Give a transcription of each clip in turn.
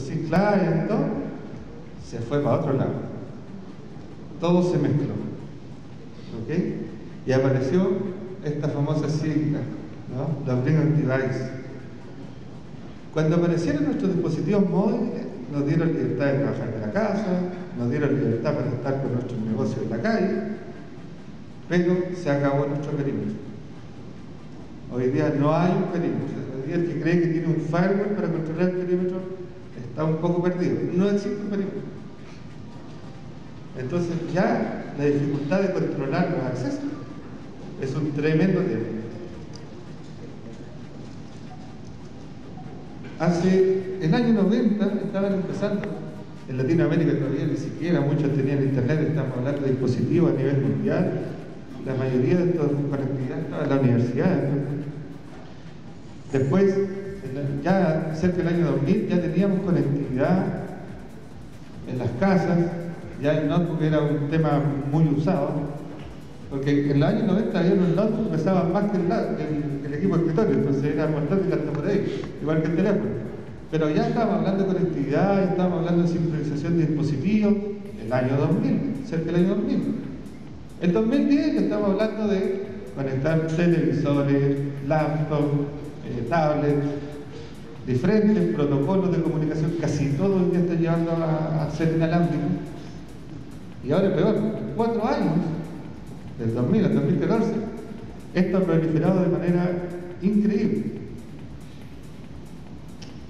C Client, todo, se fue para otro lado. Todo se mezcló. ¿Ok? Y apareció esta famosa sigla, ¿no? La Bring on Device. Cuando aparecieron nuestros dispositivos móviles, nos dieron libertad de trabajar de la casa, nos dieron libertad para estar con nuestros negocios en la calle, pero se acabó nuestro perímetro. Hoy día no hay un perímetro. Hoy día el que cree que tiene un firewall para controlar el perímetro está un poco perdido. No existe un perímetro. Entonces ya la dificultad de controlar los accesos es un tremendo tema. Hace el año 90 estaban empezando, en Latinoamérica todavía ni siquiera muchos tenían internet, estamos hablando de dispositivos a nivel mundial, la mayoría de estos conectividad estaba en la universidad. Después, ya cerca del año 2000, ya teníamos conectividad en las casas, ya el notebook era un tema muy usado, porque en el año 90 había unos notebooks que pesaban más que el equipo de escritorio, entonces era portátil hasta por ahí, igual que el teléfono. Pero ya estábamos hablando de conectividad, ya estábamos hablando de sincronización de dispositivos, el año 2000, cerca del año 2000. El 2010 ya estamos hablando de conectar televisores, laptops, tablets, diferentes protocolos de comunicación, casi todo el día está llevando a ser inalámbrico. Y ahora peor, en 4 años, del 2000 al 2014, esto ha proliferado de manera increíble.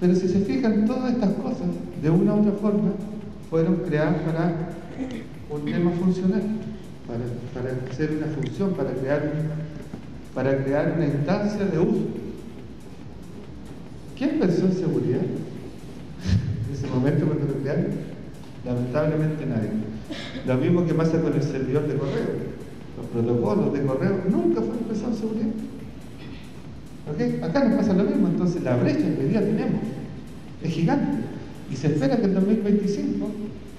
Pero si se fijan, todas estas cosas, de una u otra forma, fueron creadas para un tema funcional, para hacer una función, para crear una instancia de uso. ¿Quién pensó en seguridad en ese momento cuando lo crearon? Lamentablemente nadie. Lo mismo que pasa con el servidor de correo. Los protocolos de correo nunca fueron pensados en seguridad. ¿Okay? Acá nos pasa lo mismo, entonces la brecha que hoy día tenemos es gigante. Y se espera que en 2025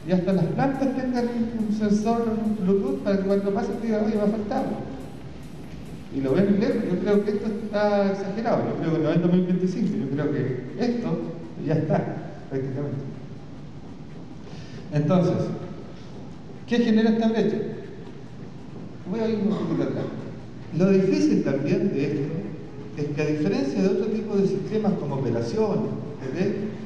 ya hasta las plantas tengan un sensor Bluetooth para que cuando pase te diga, oye, me ha faltado. Y lo ven lejos. Yo creo que esto está exagerado. Yo creo que no es 2025. Yo creo que esto ya está prácticamente. Entonces, ¿qué genera esta brecha? Voy a ir un poquito atrás. Lo difícil también de esto es que, a diferencia de otro tipo de sistemas como operación,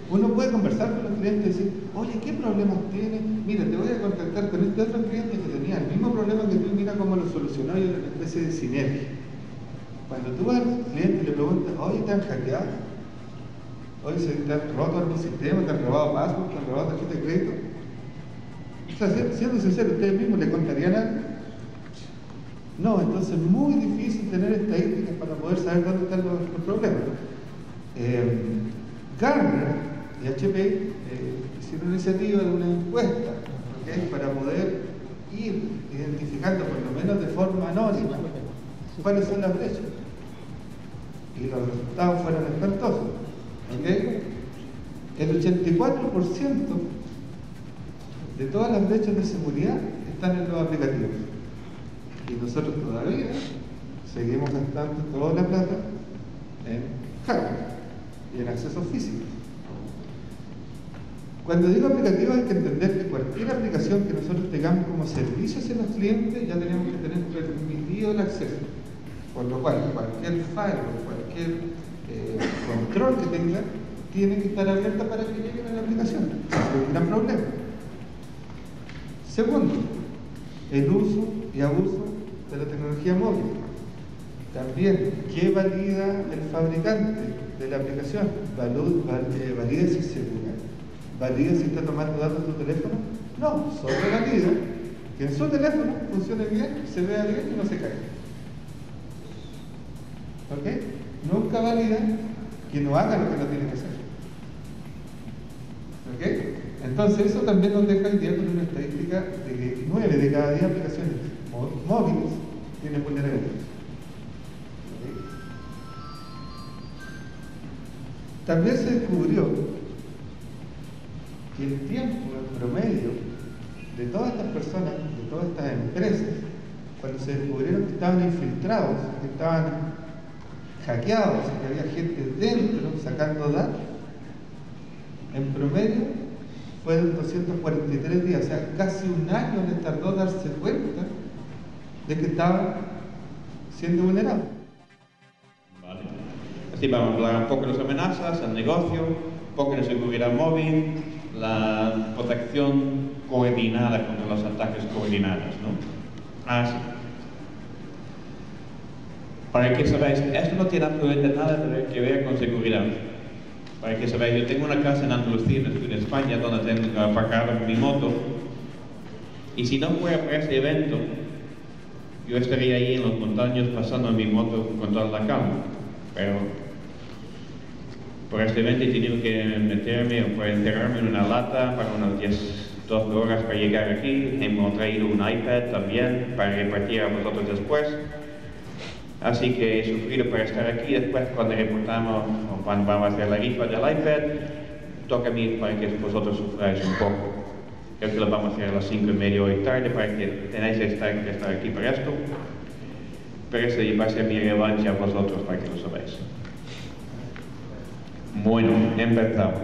uno puede conversar con los clientes y decir, oye, ¿qué problemas tienes? Mira, te voy a contactar con este otro cliente que tenía el mismo problema que tú, mira cómo lo solucionó, y una especie de sinergia. Cuando tú vas al cliente y le preguntas, oye, ¿te han hackeado? Oye, ¿te han robado algún sistema? ¿Te han robado password? ¿Te han robado tarjeta de crédito? O sea, siendo sincero, ¿ustedes mismos le contarían algo? No, entonces es muy difícil tener estadísticas para poder saber dónde están los problemas. Gartner y HP hicieron una iniciativa de una encuesta, ¿okay?, para poder ir identificando, por lo menos de forma anónima, cuáles son las brechas. Y los resultados fueron espantosos. ¿Okay? El 84% de todas las brechas de seguridad están en los aplicativos. Y nosotros todavía seguimos gastando toda la plata en hardware y en accesos físicos. Cuando digo aplicativo hay que entender que cualquier aplicación que nosotros tengamos como servicio hacia los clientes ya tenemos que tener permitido el acceso. Por lo cual, cualquier firewall, cualquier control que tenga, tiene que estar abierta para que lleguen a la aplicación. Ese es un gran problema. Segundo, el uso y abuso de la tecnología móvil. También, ¿qué valida el fabricante de la aplicación? ¿Valida si es segura? ¿Valida si está tomando datos de tu teléfono? No, solo valida que en su teléfono funcione bien, se vea bien y no se caiga. ¿Ok? Nunca valida que no haga lo que no tiene que hacer. ¿Ok? Entonces eso también nos deja hoy día con una estadística de que 9 de cada 10 aplicaciones móviles tienen vulnerabilidades. ¿Okay? También se descubrió que el tiempo en promedio de todas estas personas, de todas estas empresas, cuando se descubrieron que estaban infiltrados, que estaban hackeados, que había gente dentro sacando datos, en promedio fue de 243 días, o sea, casi un año le tardó darse cuenta de que estaba siendo vulnerado. Vale. Así vamos a hablar un poco de las amenazas, el negocio, un poco de seguridad móvil, la protección coordinada contra los ataques coordinados, ¿no? Así. Para que sabáis, esto no tiene absolutamente nada que ver con seguridad. Para que sabáis, yo tengo una casa en Andalucía, en España, donde tengo aparcado mi moto, y si no fuera por ese evento, yo estaría ahí en los montaños pasando mi moto con toda la calma. Pero por este evento he tenido que meterme o encerrarme en una lata para unas 10-12 horas para llegar aquí. Hemos traído un iPad también para repartir a vosotros después. Así que he sufrido para estar aquí. Después, cuando reportamos o cuando vamos a hacer la rifa del iPad, toca a mí para que vosotros sufráis un poco. Creo que lo vamos a hacer a las 5:30 hoy tarde para que tenéis que estar aquí para esto. Pero eso va a ser mi revancha a vosotros para que lo sabáis. Bueno, empezamos.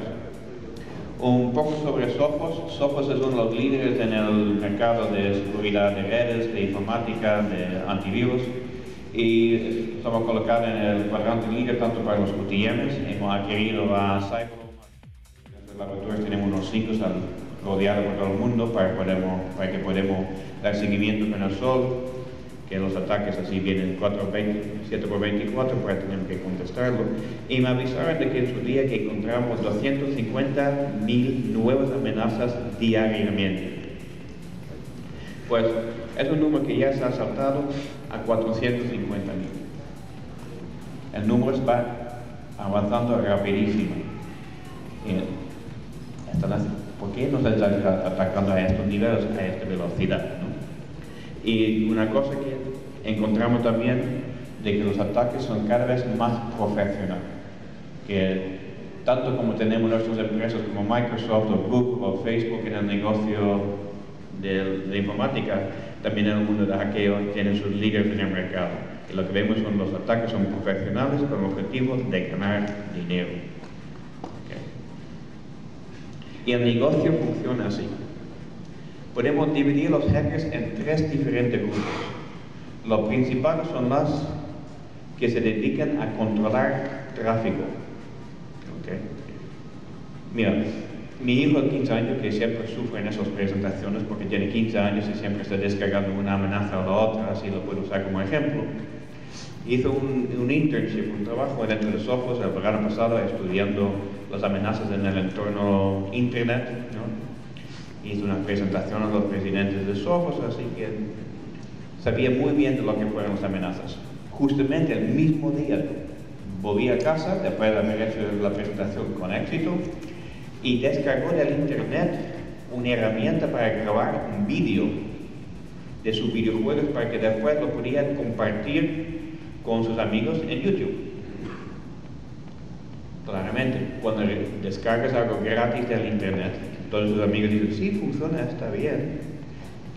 Un poco sobre Sophos. Sophos es uno de los líderes en el mercado de seguridad de redes, de informática, de antivirus. Y estamos colocados en el cuadrante líder tanto para los UTMs. Hemos adquirido a Cyber. En los laboratorios tenemos unos 5 rodeados por todo el mundo para que podamos dar seguimiento con el sol, que los ataques así vienen 7x24, pues tenemos que contestarlo. Y me avisaron de que en su día que encontramos 250.000 nuevas amenazas diariamente. Pues es un número que ya se ha saltado a 450.000. El número va avanzando rapidísimo. ¿Por qué nos están atacando a estos niveles, a esta velocidad, ¿no? Y una cosa que encontramos también de que los ataques son cada vez más profesionales. Que tanto como tenemos nuestras empresas como Microsoft o Google o Facebook en el negocio de informática, también en el mundo de hackeo tienen sus líderes en el mercado. Y lo que vemos son los ataques son profesionales con el objetivo de ganar dinero. Y el negocio funciona así. Podemos dividir los hackers en 3 diferentes grupos. Los principales son las que se dedican a controlar tráfico. ¿Okay? Mira, mi hijo de 15 años, que siempre sufre en esas presentaciones porque tiene 15 años y siempre está descargando una amenaza o la otra, así lo puedo usar como ejemplo. Hizo un internship, un trabajo dentro de Sophos el verano pasado estudiando las amenazas en el entorno internet, ¿no? Hizo una presentación a los presidentes de Sophos, así que sabía muy bien de lo que fueron las amenazas. Justamente el mismo día volví a casa después de haber hecho la presentación con éxito y descargó del internet una herramienta para grabar un vídeo de sus videojuegos para que después lo pudiera compartir con sus amigos en YouTube. Claramente, cuando descargas algo gratis del internet, todos sus amigos dicen, sí, funciona, está bien.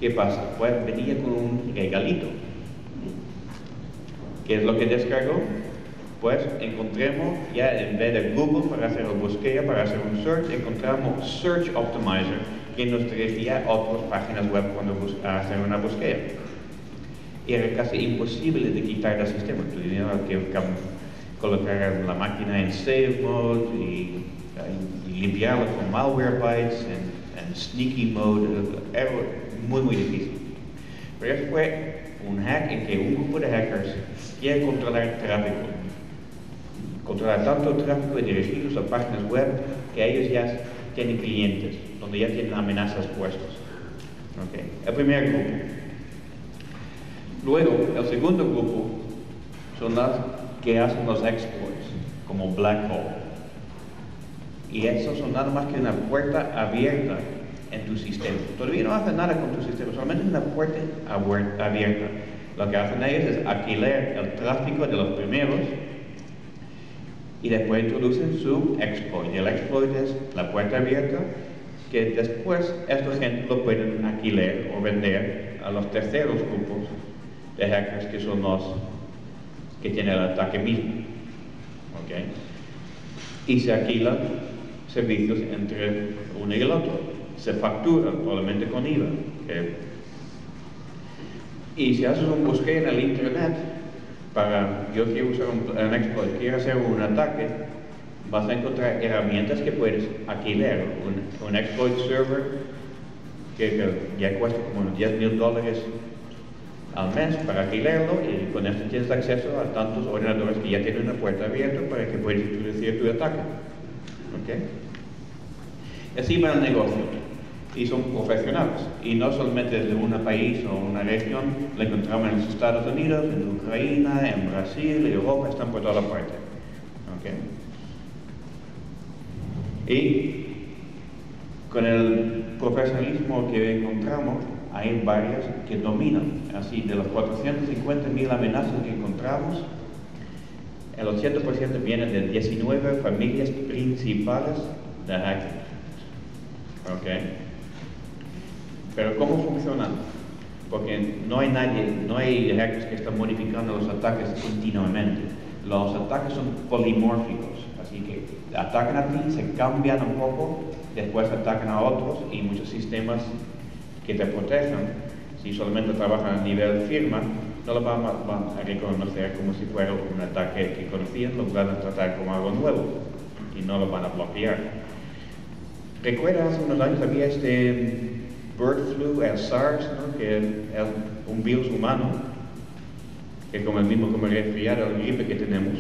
¿Qué pasa? Pues venía con un regalito. ¿Qué es lo que descargó? Pues encontremos, ya en vez de Google para hacer el búsqueda, para hacer un search, encontramos Search Optimizer, que nos dirigía a otras páginas web cuando hacer una búsqueda. Era casi imposible de quitar del sistema. Tú tenías que colocar la máquina en save mode y limpiarla con Malwarebytes en sneaky mode. Era muy difícil. Pero eso fue un hack en que un grupo de hackers quiere controlar tráfico. Controlar tanto tráfico y dirigirlos a páginas web que ellos ya tienen clientes, donde ya tienen amenazas puestas. Okay. El primer grupo. Luego, el segundo grupo son las que hacen los exploits, como Black Hole. Y esos son nada más que una puerta abierta en tu sistema. Todavía no hacen nada con tu sistema, solamente una puerta abierta. Lo que hacen ellos es alquilar el tráfico de los primeros y después introducen su exploit. El exploit es la puerta abierta que después esta gente lo pueden alquilar o vender a los terceros grupos de hackers que son los que tienen el ataque mismo. ¿Okay? Y se alquila servicios entre uno y el otro. Se factura probablemente con IVA. Y si haces un búsqueda en el internet yo quiero usar un exploit, quiero hacer un ataque, vas a encontrar herramientas que puedes alquilar. Un exploit server que ya cuesta como $10,000 al mes para alquilarlo, y con esto tienes acceso a tantos ordenadores que ya tienen una puerta abierta para que puedas introducir tu ataque. Así va el negocio, y son profesionales, y no solamente de un país o una región. Lo encontramos en los Estados Unidos, en Ucrania, en Brasil, en Europa, están por toda parte. Y con el profesionalismo que encontramos, hay varias que dominan. Así, de los 450,000 amenazas que encontramos, el 80% vienen de 19 familias principales de hacking. Pero ¿cómo funcionan? Porque no hay hackers que están modificando los ataques continuamente. Los ataques son polimórficos, así que atacan a ti, se cambian un poco, después atacan a otros, y muchos sistemas que te protegen, si solamente trabajan a nivel firma, no lo van a reconocer como si fuera un ataque que conocían, lo van a tratar como algo nuevo y no lo van a bloquear. ¿Recuerdas hace unos años había este bird flu, el SARS, ¿no? Que es un virus humano, que como el mismo como el resfriado, el gripe que tenemos?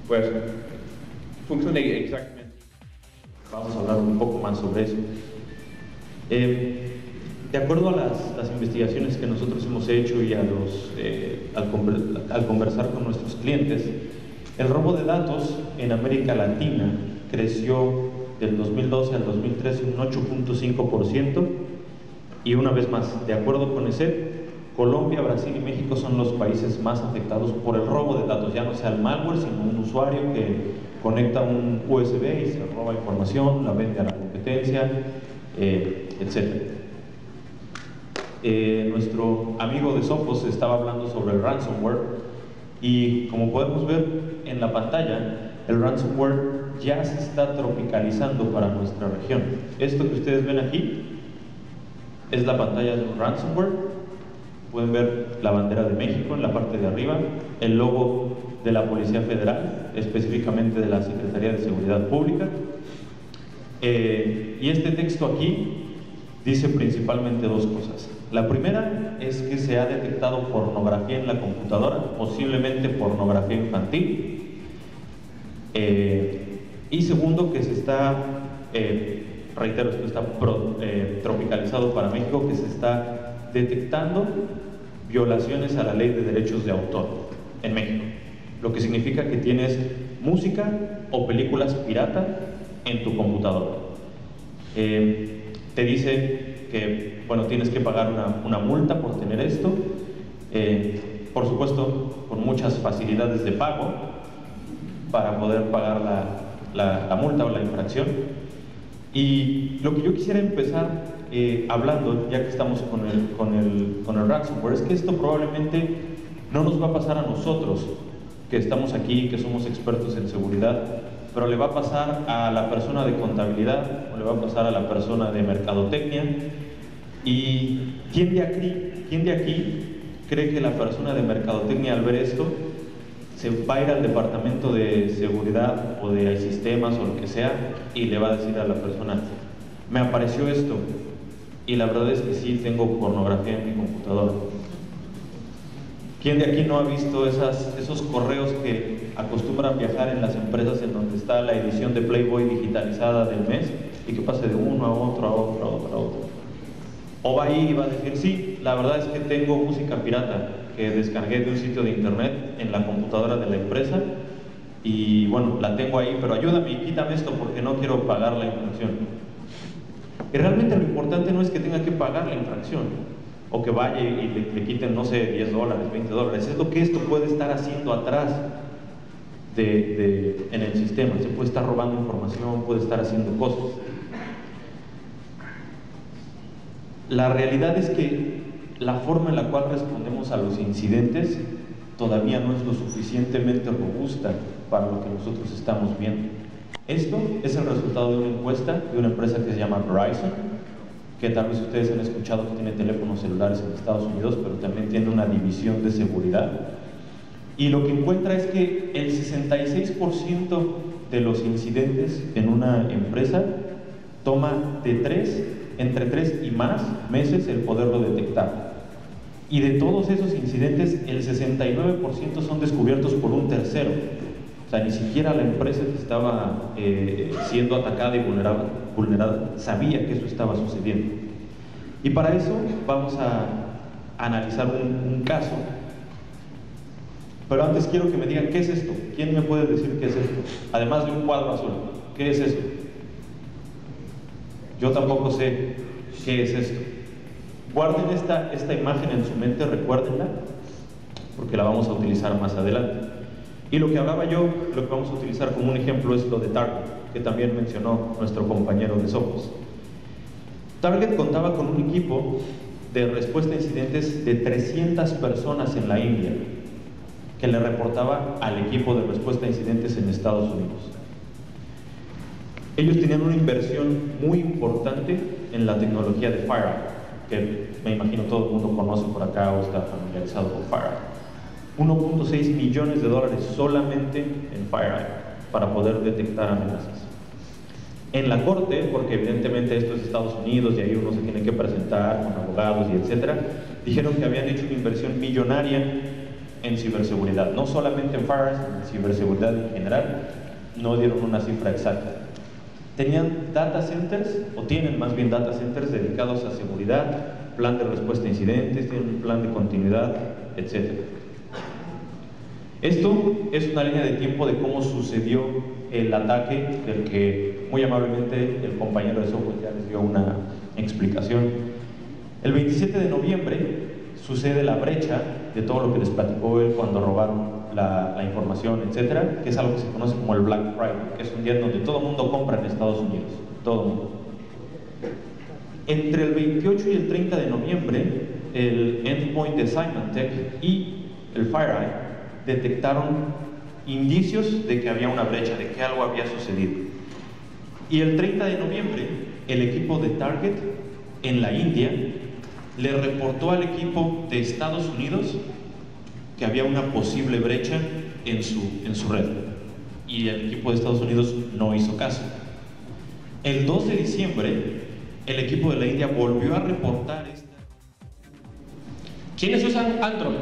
Pues funciona exactamente. Vamos a hablar un poco más sobre eso. De acuerdo a las investigaciones que nosotros hemos hecho y al conversar con nuestros clientes, el robo de datos en América Latina creció del 2012 al 2013 un 8.5%, y una vez más, de acuerdo con ESET, Colombia, Brasil y México son los países más afectados por el robo de datos, ya no sea el malware, sino un usuario que conecta un USB y se roba información, la vende a la competencia, etc. Nuestro amigo de Sophos estaba hablando sobre el ransomware, y como podemos ver en la pantalla, el ransomware ya se está tropicalizando para nuestra región. Esto que ustedes ven aquí es la pantalla de un ransomware. Pueden ver la bandera de México en la parte de arriba, el logo de la Policía Federal, específicamente de la Secretaría de Seguridad Pública. Y este texto aquí dice principalmente dos cosas. La primera es que se ha detectado pornografía en la computadora, posiblemente pornografía infantil. Y segundo, que se está, reitero, esto está tropicalizado para México, que se está detectando violaciones a la ley de derechos de autor en México, lo que significa que tienes música o películas pirata en tu computadora. Te dice que, bueno, tienes que pagar una multa por tener esto, por supuesto con muchas facilidades de pago para poder pagar la multa o la infracción. Y lo que yo quisiera empezar hablando, ya que estamos con el ransomware, es que esto probablemente no nos va a pasar a nosotros, que estamos aquí, que somos expertos en seguridad, pero le va a pasar a la persona de contabilidad, o le va a pasar a la persona de mercadotecnia. ¿Y quién de aquí cree que la persona de mercadotecnia, al ver esto, se va a ir al departamento de seguridad o de sistemas o lo que sea y le va a decir a la persona: me apareció esto y la verdad es que sí tengo pornografía en mi computadora? ¿Quién de aquí no ha visto esos correos que acostumbran viajar en las empresas en donde está la edición de Playboy digitalizada del mes y que pase de uno a otro, a otro, a otro, a otro? O va ahí y va a decir: sí, la verdad es que tengo música pirata que descargué de un sitio de internet en la computadora de la empresa y bueno, la tengo ahí, pero ayúdame y quítame esto porque no quiero pagar la infracción. Y realmente lo importante no es que tenga que pagar la infracción o que vaya y le quiten, no sé, $10, $20, es lo que esto puede estar haciendo atrás en el sistema. Se puede estar robando información, puede estar haciendo cosas. La realidad es que la forma en la cual respondemos a los incidentes todavía no es lo suficientemente robusta para lo que nosotros estamos viendo. Esto es el resultado de una encuesta de una empresa que se llama Verizon, que tal vez ustedes han escuchado que tiene teléfonos celulares en Estados Unidos, pero también tiene una división de seguridad. Y lo que encuentra es que el 66% de los incidentes en una empresa toma entre 3 y más meses el poderlo detectar. Y de todos esos incidentes, el 69% son descubiertos por un tercero. O sea, ni siquiera la empresa que estaba siendo atacada y vulnerada sabía que eso estaba sucediendo. Y para eso vamos a analizar un caso. Pero antes quiero que me digan, ¿qué es esto? ¿Quién me puede decir qué es esto? Además de un cuadro azul, ¿qué es esto? Yo tampoco sé qué es esto. Guarden esta imagen en su mente, recuérdenla, porque la vamos a utilizar más adelante. Y lo que hablaba yo, lo que vamos a utilizar como un ejemplo es lo de Target, que también mencionó nuestro compañero de Sophos. Target contaba con un equipo de respuesta a incidentes de 300 personas en la India, que le reportaba al equipo de respuesta a incidentes en Estados Unidos. Ellos tenían una inversión muy importante en la tecnología de FireEye, que me imagino todo el mundo conoce por acá o está familiarizado con FireEye. 1.6 millones de dólares solamente en FireEye para poder detectar amenazas. En la corte, porque evidentemente esto es Estados Unidos y ahí uno se tiene que presentar con abogados y etcétera, dijeron que habían hecho una inversión millonaria en ciberseguridad, no solamente en FireEye, en ciberseguridad en general. No dieron una cifra exacta. Tenían data centers, o tienen más bien data centers dedicados a seguridad, plan de respuesta a incidentes, tienen un plan de continuidad, etc. Esto es una línea de tiempo de cómo sucedió el ataque, del que muy amablemente el compañero de software ya les dio una explicación. El 27 de noviembre sucede la brecha de todo lo que les platicó él cuando robaron la información, etcétera, que es algo que se conoce como el Black Friday, que es un día en donde todo el mundo compra en Estados Unidos, todo el mundo. Entre el 28 y el 30 de noviembre, el Endpoint de Symantec y el FireEye detectaron indicios de que había una brecha, de que algo había sucedido. Y el 30 de noviembre, el equipo de Target en la India le reportó al equipo de Estados Unidos que había una posible brecha en su red, y el equipo de Estados Unidos no hizo caso. El 2 de diciembre, el equipo de la India volvió a reportar esta. ¿Quiénes usan Android?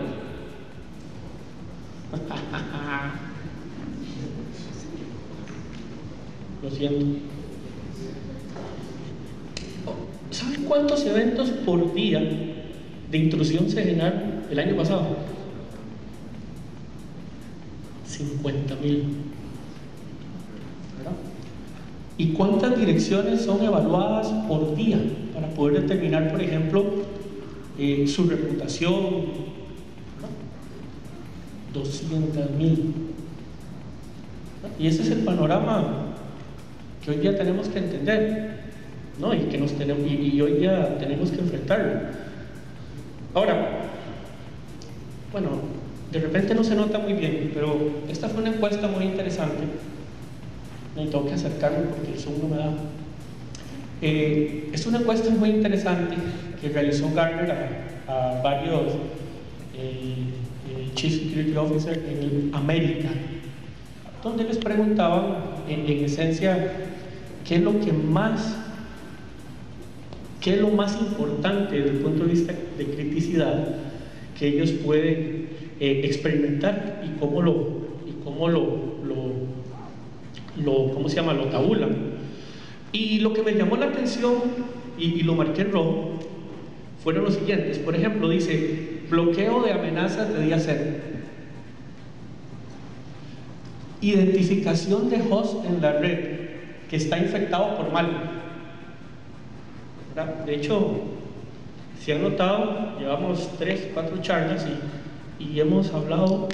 Lo siento. ¿Saben cuántos eventos por día de intrusión se generaron el año pasado? 50,000. ¿Y cuántas direcciones son evaluadas por día para poder determinar, por ejemplo, su reputación? 200,000. Y ese es el panorama que hoy día tenemos que entender, ¿no? Y hoy día tenemos que enfrentarlo. Ahora, bueno, de repente no se nota muy bien, pero esta fue una encuesta muy interesante. Me tengo que acercarme porque el Zoom no me da. Es una encuesta muy interesante que realizó Gartner a varios Chief Security Officer en América, donde les preguntaban en esencia qué es lo más importante desde el punto de vista de criticidad que ellos pueden experimentar y cómo lo tabulan. Y lo que me llamó la atención y lo marqué en rojo fueron los siguientes. Por ejemplo, dice bloqueo de amenazas de día cero, identificación de host en la red que está infectado por malware. De hecho, si han notado, llevamos 3 o 4 charlas y hemos hablado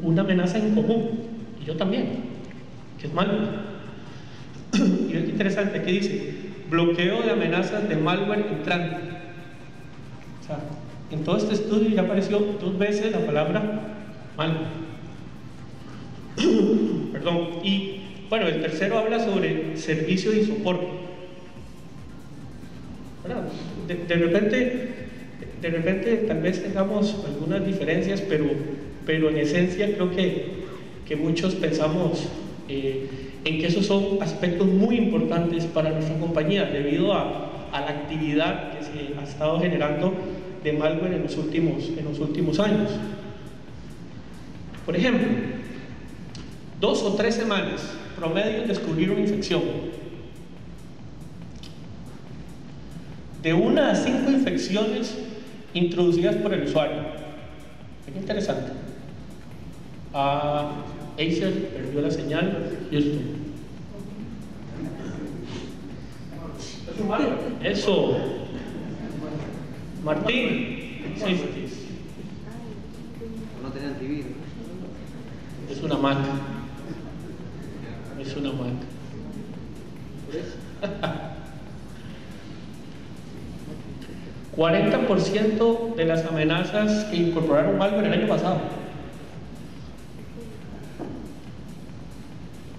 una amenaza en común, y yo también, que es malware. Y es interesante que dice bloqueo de amenazas de malware entrante. O sea, en todo este estudio ya apareció 2 veces la palabra malware. Perdón. Y bueno, el tercero habla sobre servicio y soporte. ¿Verdad? De repente tal vez tengamos algunas diferencias, pero en esencia creo que muchos pensamos en que esos son aspectos muy importantes para nuestra compañía debido a la actividad que se ha estado generando de malware en los últimos años. Por ejemplo, 2 o 3 semanas promedio en descubrir una infección. De 1 a 5 infecciones introducidas por el usuario. Es interesante. Acer perdió la señal. Houston. Eso. Martín. No tenía antivirus. Es una Mac. Es una Mac. 40% de las amenazas que incorporaron malware el año pasado.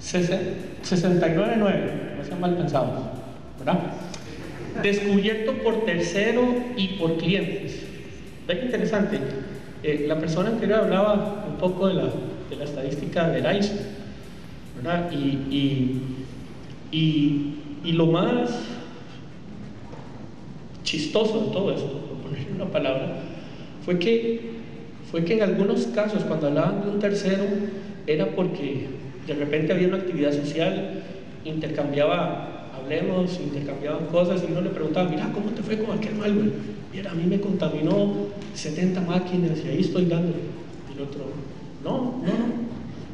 69.9, no sean mal pensados, ¿verdad? Descubierto por tercero y por clientes. ¿Ve qué interesante? La persona anterior hablaba un poco de la estadística del ISO, ¿verdad? Y lo más chistoso de todo esto, por ponerle una palabra, fue que en algunos casos, cuando hablaban de un tercero, era porque de repente había una actividad social, intercambiaban cosas y uno le preguntaba, mira, ¿cómo te fue con aquel malware? Mira, a mí me contaminó 70 máquinas y ahí estoy dándole. Y el otro, no.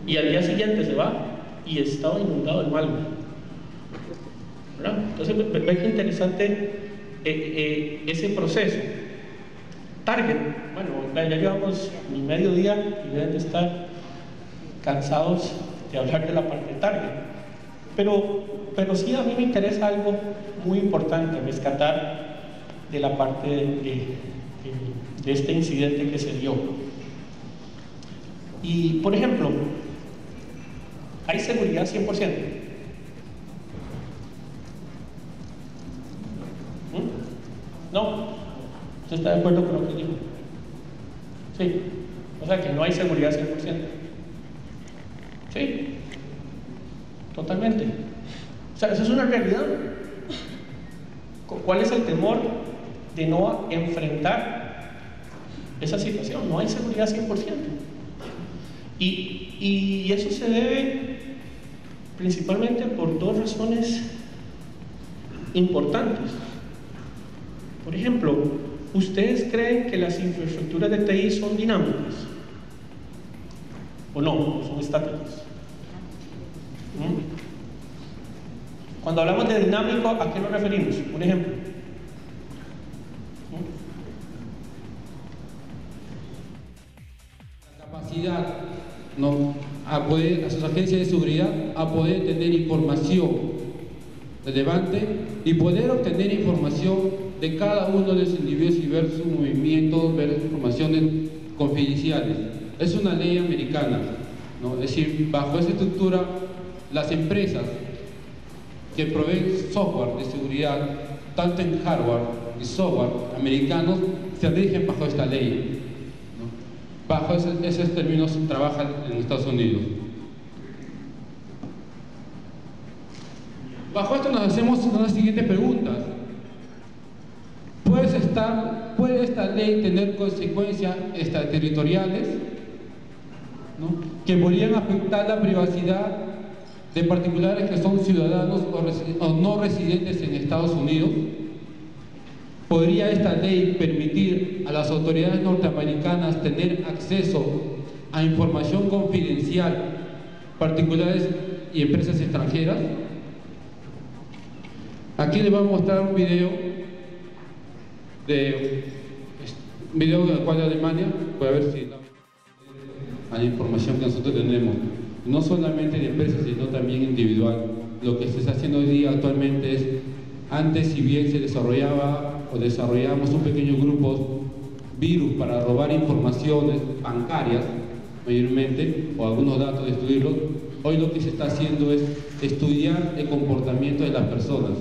Y al día siguiente se va y estaba inundado el malware, ¿verdad? Entonces, ve qué interesante ese proceso. Target, bueno, ya llevamos ni medio día y deben de estar cansados de hablar de la parte de Target, pero sí a mí me interesa algo muy importante rescatar de la parte de este incidente que se dio. Y por ejemplo, ¿hay seguridad 100%? No. ¿Usted está de acuerdo con lo que digo? Sí. O sea que no hay seguridad 100%. Sí. Totalmente. O sea, eso es una realidad. ¿Cuál es el temor de no enfrentar esa situación? No hay seguridad 100%. Y eso se debe principalmente por 2 razones importantes. Por ejemplo, ¿ustedes creen que las infraestructuras de TI son dinámicas? ¿O no? ¿O son estáticas? Cuando hablamos de dinámico, ¿a qué nos referimos? Un ejemplo. La capacidad, ¿no?, a sus agencias de seguridad a poder tener información relevante y poder obtener información de cada uno de los individuos y ver sus movimientos, ver informaciones confidenciales. Es una ley americana, ¿no? Es decir, bajo esa estructura, las empresas que proveen software de seguridad, tanto en hardware y software americanos, se rigen bajo esta ley, ¿no? Bajo esos términos trabajan en Estados Unidos. Bajo esto nos hacemos unas siguientes preguntas. ¿Puede esta ley tener consecuencias extraterritoriales, ¿no?, que podrían afectar la privacidad de particulares que son ciudadanos o no residentes en Estados Unidos? ¿Podría esta ley permitir a las autoridades norteamericanas tener acceso a información confidencial, particulares y empresas extranjeras? Aquí les voy a mostrar un video del cual de Alemania. Voy a ver si hay información que nosotros tenemos, no solamente de empresas, sino también individual. Lo que se está haciendo hoy día actualmente es, antes si bien se desarrollábamos un pequeño grupo virus para robar informaciones bancarias mayormente, o algunos datos, destruirlos, hoy lo que se está haciendo es estudiar el comportamiento de las personas.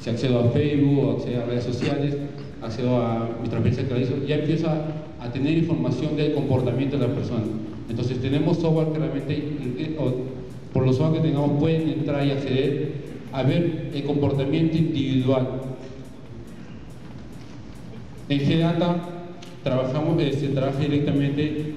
Si accedo a Facebook o accedo a redes sociales, accedo a mi transferencia que realizo, ya empiezo a tener información del comportamiento de las personas. Entonces tenemos software que realmente, por los software que tengamos, pueden entrar y acceder a ver el comportamiento individual. En GData se trabaja directamente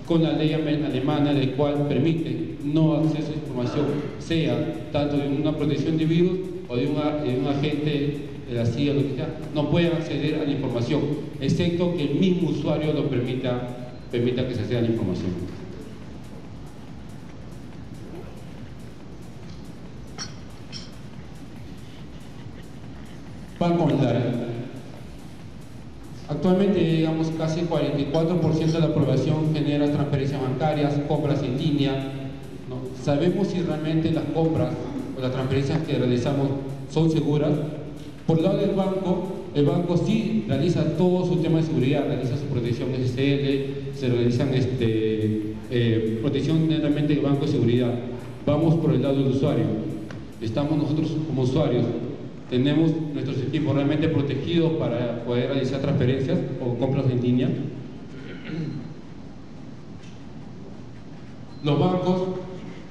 con la ley alemana, del cual permite no acceso a información, sea tanto de una protección de virus o de un agente de la CIA o lo que sea, no pueden acceder a la información, excepto que el mismo usuario lo permita que se acceda a la información. Banco Online. Actualmente, digamos, casi 44% de la población genera transferencias bancarias, compras en línea, ¿no? ¿Sabemos si realmente las compras o las transferencias que realizamos son seguras? Por el lado del banco, el banco sí realiza todo su tema de seguridad, realiza su protección SSL, se realizan protección netamente del banco de seguridad. Vamos por el lado del usuario. Estamos nosotros como usuarios, tenemos nuestros equipos realmente protegidos para poder realizar transferencias o compras en línea. Los bancos,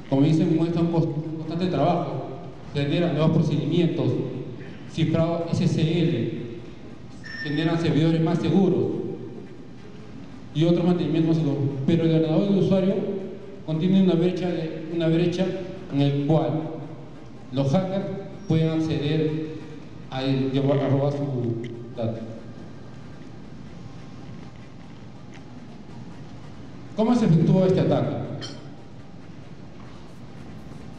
como dicen, muestran un constante trabajo, generan nuevos procedimientos, cifrado SSL, generan servidores más seguros y otros mantenimientos más seguros. Pero el ordenador del usuario contiene una brecha en el cual los hackers pueden acceder a robar su datos. ¿Cómo se efectúa este ataque?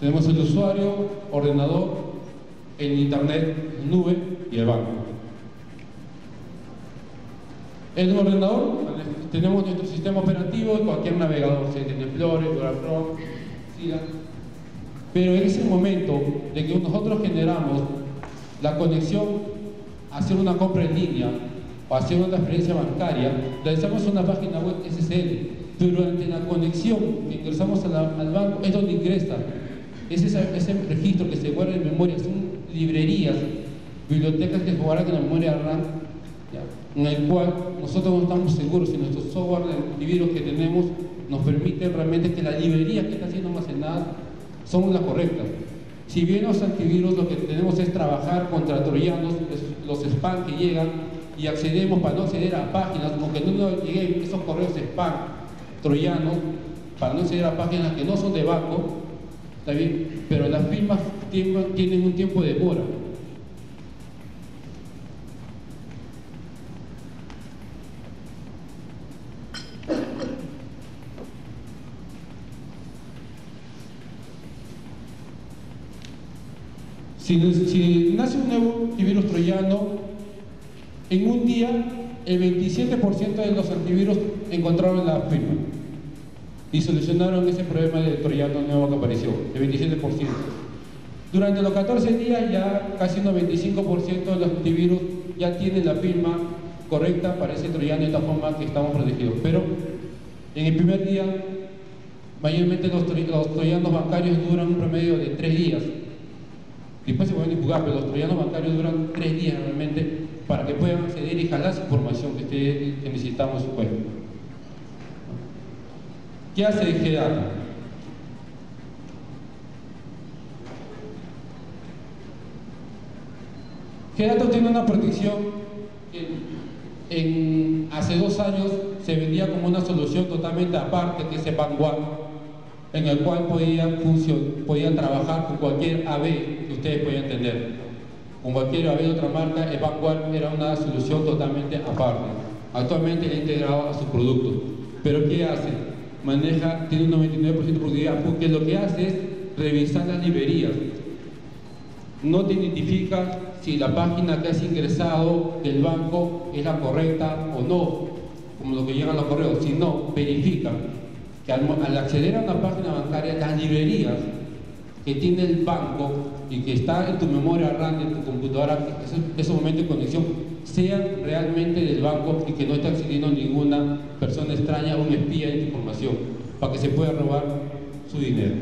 Tenemos el usuario, ordenador, el internet, nube y el banco. En el ordenador tenemos nuestro sistema operativo y cualquier navegador, Internet Explorer, Google Chrome, Sila. Pero en ese momento de que nosotros generamos la conexión a hacer una compra en línea o hacer una transferencia bancaria, realizamos una página web SSL, pero durante la conexión que ingresamos al banco es donde ingresa ese registro que se guarda en memoria. Son librerías, bibliotecas que se guardan en la memoria RAM, en el cual nosotros no estamos seguros si nuestro software de antivirus que tenemos nos permite realmente que las librerías que están siendo almacenadas son las correctas. Si bien los antivirus lo que tenemos es trabajar contra troyanos, los spam que llegan, y accedemos para no acceder a páginas, aunque no nos lleguen esos correos spam troyanos, para no acceder a páginas que no son de banco, ¿está bien? Pero las firmas tienen un tiempo de demora. Si nace un nuevo antivirus troyano, en un día el 27% de los antivirus encontraron la firma y solucionaron ese problema del troyano nuevo que apareció, el 27%. Durante los 14 días ya casi un 95% de los antivirus ya tienen la firma correcta para ese troyano, de esta forma que estamos protegidos. Pero en el primer día, mayormente los troyanos bancarios duran un promedio de 3 días. Después se pueden divulgar, pero los troyanos bancarios duran 3 días realmente para que puedan acceder y jalar esa información que necesitamos en su juego. ¿Qué hace GData? GData tiene una protección que hace 2 años se vendía como una solución totalmente aparte, que es Vanguard, en el cual podían trabajar con cualquier AV que ustedes podían tener. Con cualquier AV de otra marca, el Vanguard era una solución totalmente aparte. Actualmente es integrado a sus productos. ¿Pero qué hace? Tiene un 99% de productividad, porque lo que hace es revisar las librerías. No te identifica si la página que has ingresado del banco es la correcta o no, como lo que llegan los correos, sino verifica que al acceder a una página bancaria, las librerías que tiene el banco y que está en tu memoria RAM, en tu computadora, ese momento de conexión, sean realmente del banco y que no esté accediendo ninguna persona extraña o un espía de tu información, para que se pueda robar su dinero.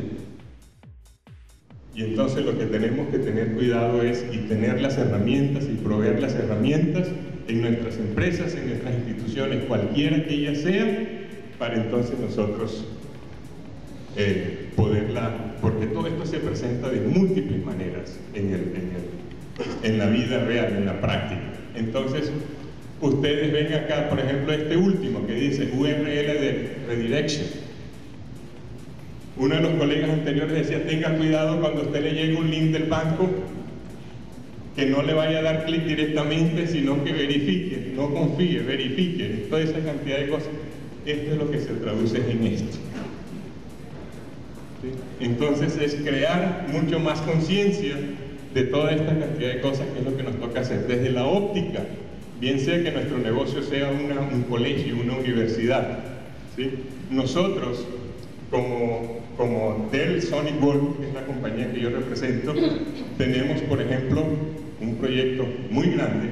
Y entonces lo que tenemos que tener cuidado es y tener las herramientas y proveer las herramientas en nuestras empresas, en nuestras instituciones, cualquiera que ellas sean, para entonces nosotros poderla, porque todo esto se presenta de múltiples maneras en la vida real, en la práctica. Entonces, ustedes ven acá, por ejemplo, este último que dice URL de redirection. Uno de los colegas anteriores decía, tenga cuidado cuando a usted le llegue un link del banco, que no le vaya a dar clic directamente, sino que verifique, no confíe, verifique, toda esa cantidad de cosas. Esto es lo que se traduce en esto. ¿Sí? Entonces es crear mucho más conciencia de toda esta cantidad de cosas que es lo que nos toca hacer desde la óptica, bien sea que nuestro negocio sea un colegio, una universidad, ¿sí? Nosotros como Dell Sonic World, que es la compañía que yo represento, tenemos por ejemplo un proyecto muy grande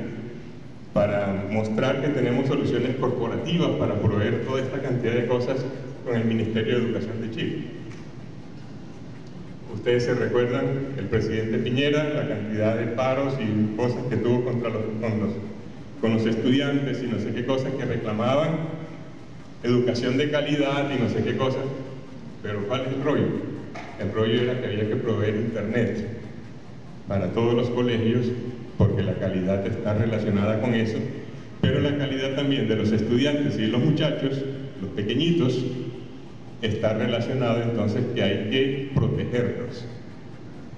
para mostrar que tenemos soluciones corporativas para proveer toda esta cantidad de cosas con el Ministerio de Educación de Chile. Ustedes se recuerdan el presidente Piñera, la cantidad de paros y cosas que tuvo con los estudiantes y no sé qué cosas que reclamaban, educación de calidad y no sé qué cosas, pero ¿cuál es el rollo? El rollo era que había que proveer internet para todos los colegios porque la calidad está relacionada con eso, pero la calidad también de los estudiantes y de los muchachos, los pequeñitos, está relacionado entonces que hay que protegerlos.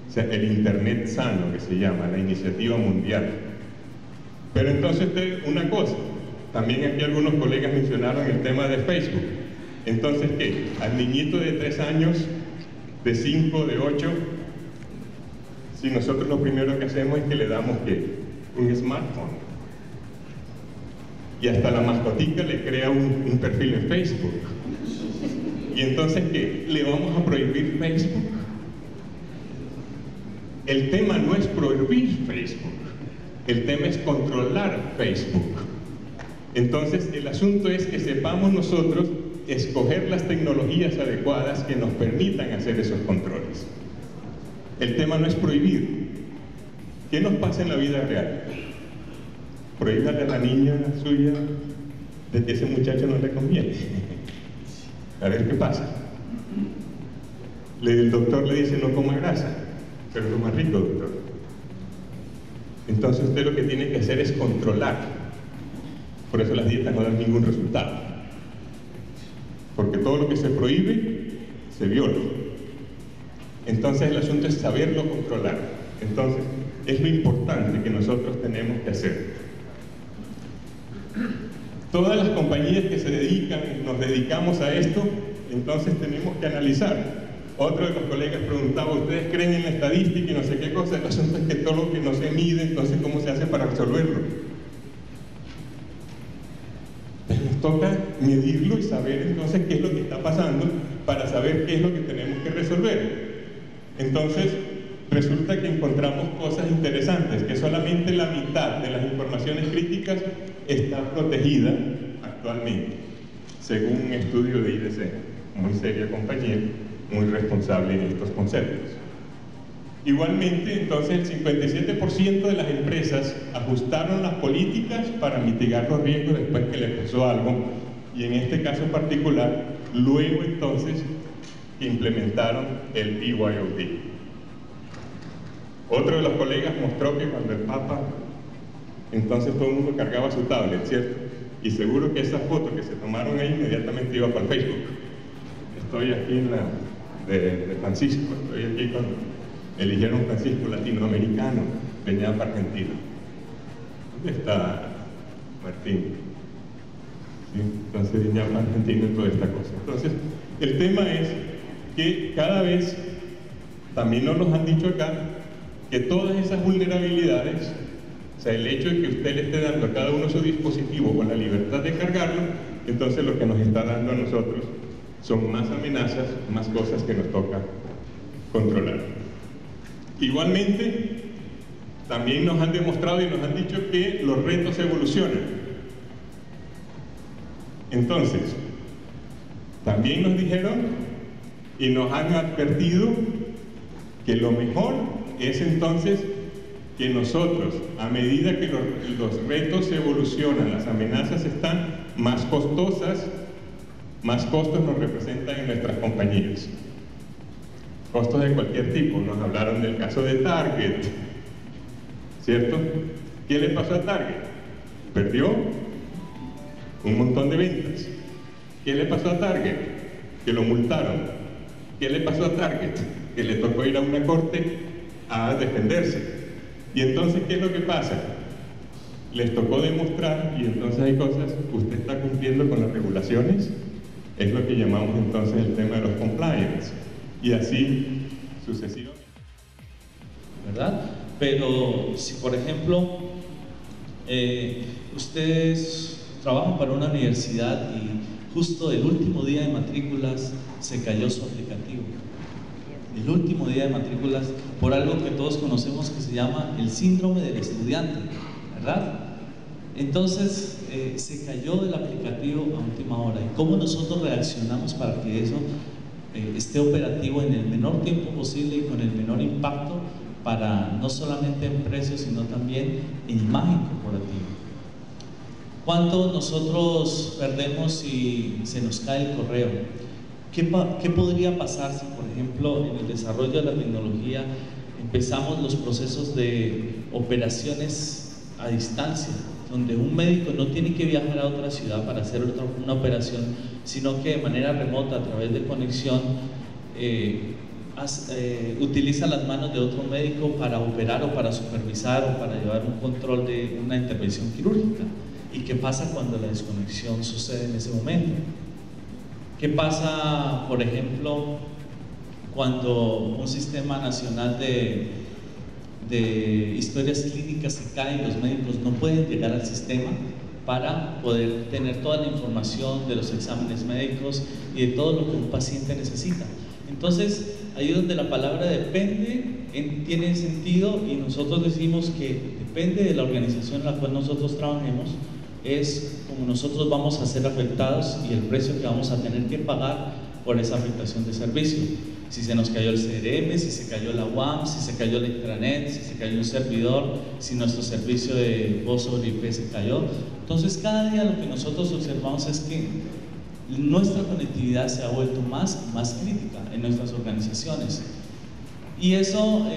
O sea, el Internet sano que se llama, la iniciativa mundial. Pero entonces una cosa, también aquí algunos colegas mencionaron el tema de Facebook. Entonces, ¿qué? Al niñito de 3 años, de 5, de 8, si nosotros lo primero que hacemos es que le damos ¿qué? Un smartphone. Y hasta la mascotica le crea un perfil en Facebook. Y entonces, ¿qué? ¿Le vamos a prohibir Facebook? El tema no es prohibir Facebook, el tema es controlar Facebook. Entonces, el asunto es que sepamos nosotros escoger las tecnologías adecuadas que nos permitan hacer esos controles. El tema no es prohibir. ¿Qué nos pasa en la vida real? Prohíbale a la niña suya de que ese muchacho no le conviene. A ver qué pasa. El doctor le dice no coma grasa, pero es lo más rico, doctor. Entonces usted lo que tiene que hacer es controlar. Por eso las dietas no dan ningún resultado. Porque todo lo que se prohíbe, se viola. Entonces el asunto es saberlo controlar. Entonces es lo importante que nosotros tenemos que hacer. Todas las compañías que nos dedicamos a esto, entonces tenemos que analizar. Otro de los colegas preguntaba, ¿ustedes creen en la estadística y no sé qué cosa? El asunto es que todo lo que no se mide, entonces ¿cómo se hace para resolverlo? Nos toca medirlo y saber entonces qué es lo que está pasando para saber qué es lo que tenemos que resolver. Entonces, resulta que encontramos cosas interesantes, que solamente la mitad de las informaciones críticas está protegida actualmente, según un estudio de IDC, muy seria compañía, muy responsable en estos conceptos. Igualmente, entonces, el 57% de las empresas ajustaron las políticas para mitigar los riesgos después que les pasó algo, y en este caso particular, luego entonces que implementaron el BYOD. Otro de los colegas mostró que cuando el Papa, entonces todo el mundo cargaba su tablet, ¿cierto? Y seguro que esa foto que se tomaron ahí inmediatamente iba para el Facebook. Estoy aquí en la de Francisco, estoy aquí cuando eligieron Francisco latinoamericano, venía para Argentina. ¿Dónde está Martín? ¿Sí? Entonces venía para Argentina y toda esta cosa. Entonces, el tema es que cada vez, también nos han dicho acá, que todas esas vulnerabilidades, o sea, el hecho de que usted le esté dando a cada uno su dispositivo con la libertad de cargarlo, entonces lo que nos está dando a nosotros son más amenazas, más cosas que nos toca controlar. Igualmente, también nos han demostrado y nos han dicho que los retos evolucionan. Entonces, también nos dijeron y nos han advertido que lo mejor es entonces que nosotros, a medida que los retos evolucionan, las amenazas están más costosas, más costos nos representan en nuestras compañías. Costos de cualquier tipo. Nos hablaron del caso de Target, ¿cierto? ¿Qué le pasó a Target? Perdió un montón de ventas. ¿Qué le pasó a Target? Que lo multaron. ¿Qué le pasó a Target? Que le tocó ir a una corte a defenderse. Y entonces, ¿qué es lo que pasa? Les tocó demostrar, y entonces hay cosas, usted está cumpliendo con las regulaciones, es lo que llamamos entonces el tema de los compliance, y así sucesivamente. ¿Verdad? Pero si por ejemplo ustedes trabajan para una universidad y justo el último día de matrículas se cayó su aplicativo, el último día de matrículas, por algo que todos conocemos que se llama el síndrome del estudiante, ¿verdad? Entonces se cayó del aplicativo a última hora. ¿Y cómo nosotros reaccionamos para que eso esté operativo en el menor tiempo posible y con el menor impacto para no solamente en precios sino también en imagen corporativa? ¿Cuánto nosotros perdemos si se nos cae el correo? ¿Qué podría pasar si, por ejemplo, en el desarrollo de la tecnología empezamos los procesos de operaciones a distancia, donde un médico no tiene que viajar a otra ciudad para hacer una operación, sino que de manera remota, a través de conexión, utiliza las manos de otro médico para operar o para supervisar o para llevar un control de una intervención quirúrgica? ¿Y qué pasa cuando la desconexión sucede en ese momento? ¿Qué pasa, por ejemplo, cuando un sistema nacional de historias clínicas se cae y los médicos no pueden llegar al sistema para poder tener toda la información de los exámenes médicos y de todo lo que un paciente necesita? Entonces, ahí es donde la palabra depende tiene sentido, y nosotros decimos que depende de la organización en la cual nosotros trabajemos, es como nosotros vamos a ser afectados y el precio que vamos a tener que pagar por esa afectación de servicio. Si se nos cayó el CRM, si se cayó la WAM, si se cayó la intranet, si se cayó un servidor, si nuestro servicio de voz sobre IP se cayó. Entonces, cada día lo que nosotros observamos es que nuestra conectividad se ha vuelto más y más crítica en nuestras organizaciones. Y eso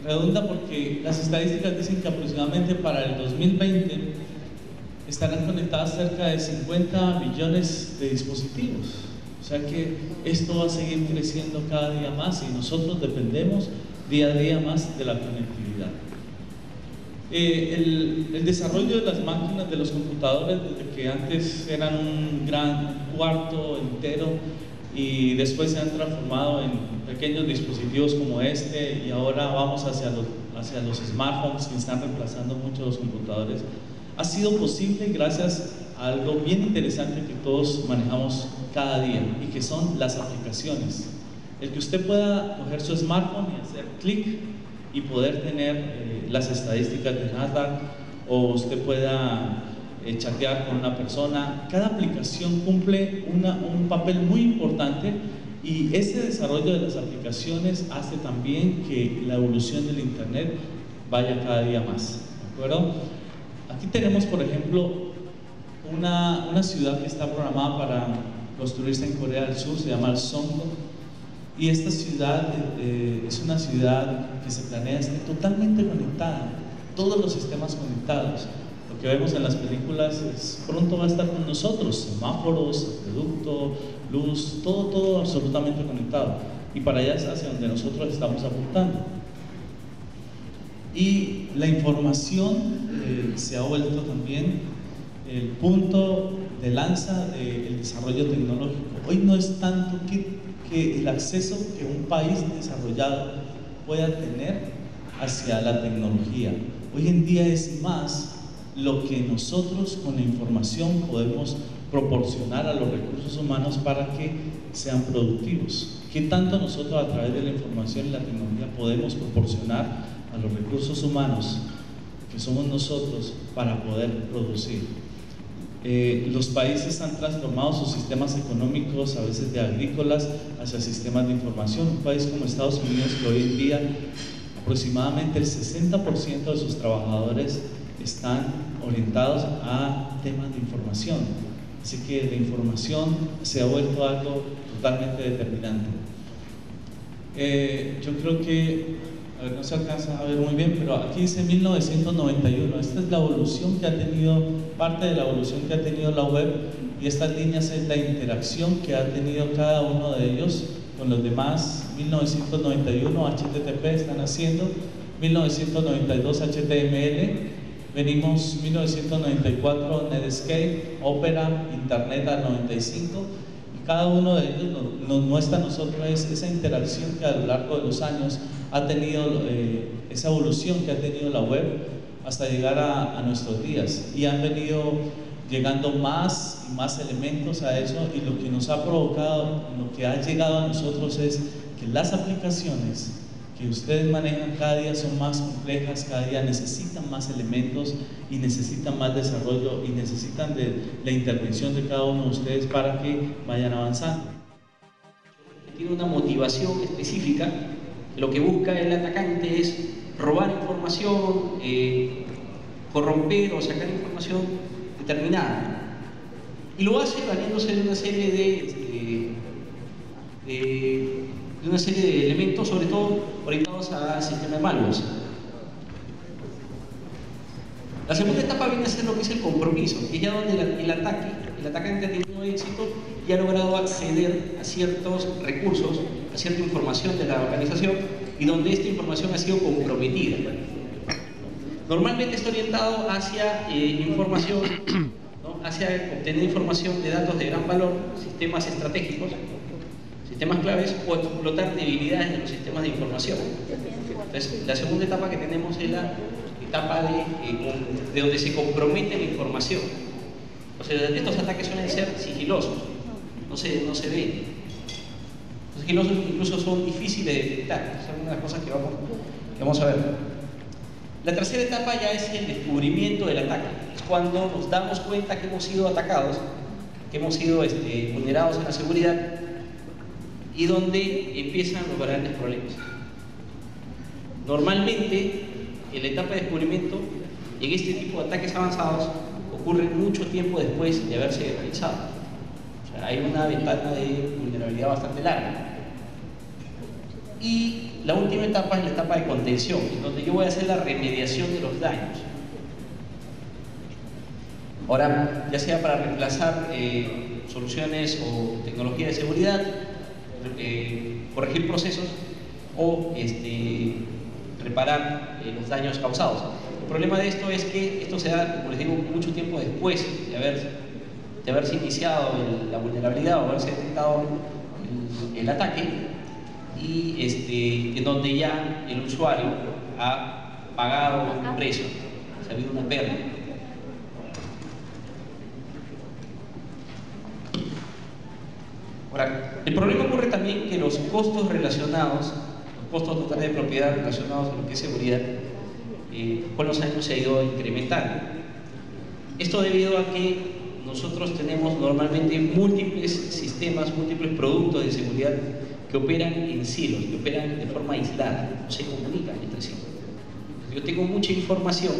redunda porque las estadísticas dicen que aproximadamente para el 2020 estarán conectadas cerca de 50 millones de dispositivos. O sea que esto va a seguir creciendo cada día más y nosotros dependemos día a día más de la conectividad. El desarrollo de las máquinas, de los computadores, desde que antes eran un gran cuarto entero y después se han transformado en pequeños dispositivos como este, y ahora vamos hacia los smartphones que están reemplazando mucho los computadores, ha sido posible gracias a algo bien interesante que todos manejamos cada día y que son las aplicaciones. El que usted pueda coger su smartphone y hacer clic y poder tener las estadísticas de Nasdaq, o usted pueda chatear con una persona. Cada aplicación cumple un papel muy importante, y ese desarrollo de las aplicaciones hace también que la evolución del internet vaya cada día más, ¿de acuerdo? Aquí tenemos, por ejemplo, una ciudad que está programada para construirse en Corea del Sur, se llama Songdo, y esta ciudad es una ciudad que se planea estar totalmente conectada, todos los sistemas conectados. Lo que vemos en las películas pronto va a estar con nosotros, semáforos, acueducto, luz, todo absolutamente conectado, y para allá es hacia donde nosotros estamos apuntando. Y la información se ha vuelto también el punto de lanza del desarrollo tecnológico. Hoy no es tanto que el acceso que un país desarrollado pueda tener hacia la tecnología. Hoy en día es más lo que nosotros con la información podemos proporcionar a los recursos humanos para que sean productivos. ¿Qué tanto nosotros a través de la información y la tecnología podemos proporcionar a los recursos humanos que somos nosotros para poder producir? Los países han transformado sus sistemas económicos, a veces de agrícolas, hacia sistemas de información. Un país como Estados Unidos, que hoy en día aproximadamente el 60% de sus trabajadores están orientados a temas de información. Así que la información se ha vuelto algo totalmente determinante. Yo creo que, a ver, no se alcanza a ver muy bien, pero aquí dice 1991. Esta es la evolución que ha tenido, parte de la evolución que ha tenido la web, y estas líneas es la interacción que ha tenido cada uno de ellos con los demás. 1991 HTTP están haciendo, 1992 HTML, venimos 1994 Netscape, Opera, Internet al 95, y cada uno de ellos nos muestra a nosotros esa interacción que a lo largo de los años ha tenido, esa evolución que ha tenido la web hasta llegar a nuestros días, y han venido llegando más y más elementos a eso, y lo que nos ha provocado, lo que ha llegado a nosotros es que las aplicaciones que ustedes manejan cada día son más complejas, cada día necesitan más elementos y necesitan más desarrollo y necesitan de la intervención de cada uno de ustedes para que vayan avanzando. Tiene una motivación específica. Lo que busca el atacante es robar información, corromper o sacar información determinada, y lo hace valiéndose de una serie de elementos, sobre todo orientados a sistemas malos. La segunda etapa viene a ser lo que es el compromiso, que es ya donde el atacante ha tenido éxito y ha logrado acceder a ciertos recursos, a cierta información de la organización, y donde esta información ha sido comprometida. Normalmente está orientado hacia información, ¿no? Hacia obtener información de datos de gran valor, sistemas estratégicos, sistemas claves, o explotar debilidades de los sistemas de información. Entonces, la segunda etapa que tenemos es la etapa de donde se compromete la información. O sea, estos ataques suelen ser sigilosos, no se ven. Los sigilosos incluso son difíciles de detectar. Son una de las cosas que vamos a ver. La tercera etapa ya es el descubrimiento del ataque. Es cuando nos damos cuenta que hemos sido atacados, que hemos sido vulnerados en la seguridad, y donde empiezan los grandes problemas. Normalmente, en la etapa de descubrimiento, en este tipo de ataques avanzados, ocurre mucho tiempo después de haberse realizado. O sea, hay una ventana de vulnerabilidad bastante larga. Y la última etapa es la etapa de contención, donde yo voy a hacer la remediación de los daños. Ahora, ya sea para reemplazar soluciones o tecnología de seguridad, corregir procesos o reparar los daños causados. El problema de esto es que esto se da, como les digo, mucho tiempo después de haberse iniciado la vulnerabilidad o haberse detectado el ataque, y en donde ya el usuario ha pagado un precio, ha habido una pérdida. Ahora, el problema ocurre también que los costos relacionados, los costos totales de propiedad relacionados a lo que es seguridad, con los años se ha ido incrementando. Esto debido a que nosotros tenemos normalmente múltiples sistemas, múltiples productos de seguridad que operan en silos, que operan de forma aislada, no se comunican entre sí. Yo tengo mucha información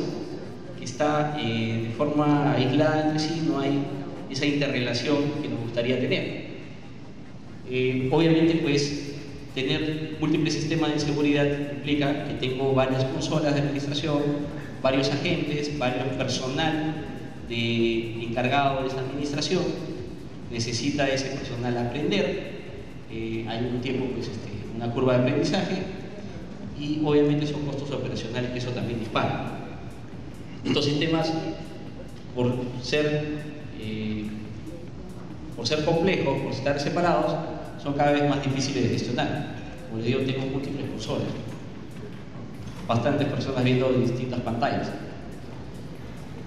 que está de forma aislada entre sí, no hay esa interrelación que nos gustaría tener. Obviamente, pues, tener múltiples sistemas de seguridad implica que tengo varias consolas de administración, varios agentes, varios personal encargado de esa administración. Necesita ese personal aprender. Hay un tiempo, pues, una curva de aprendizaje, y obviamente son costos operacionales que eso también dispara. Estos sistemas, por ser complejos, por estar separados, son cada vez más difíciles de gestionar. Como les digo, tengo múltiples consolas, bastantes personas viendo distintas pantallas.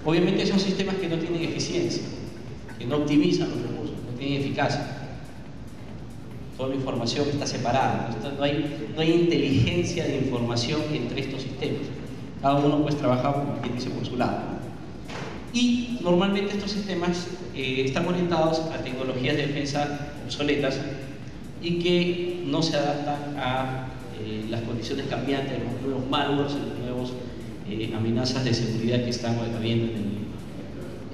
Obviamente son sistemas que no tienen eficiencia, que no optimizan los recursos, no tienen eficacia. Toda la información está separada, no hay inteligencia de información entre estos sistemas. Cada uno, pues, trabaja, como quien dice, por su lado. Y normalmente estos sistemas están orientados a tecnologías de defensa obsoletas y que no se adaptan a las condiciones cambiantes de los nuevos malwares y las nuevas amenazas de seguridad que están habiendo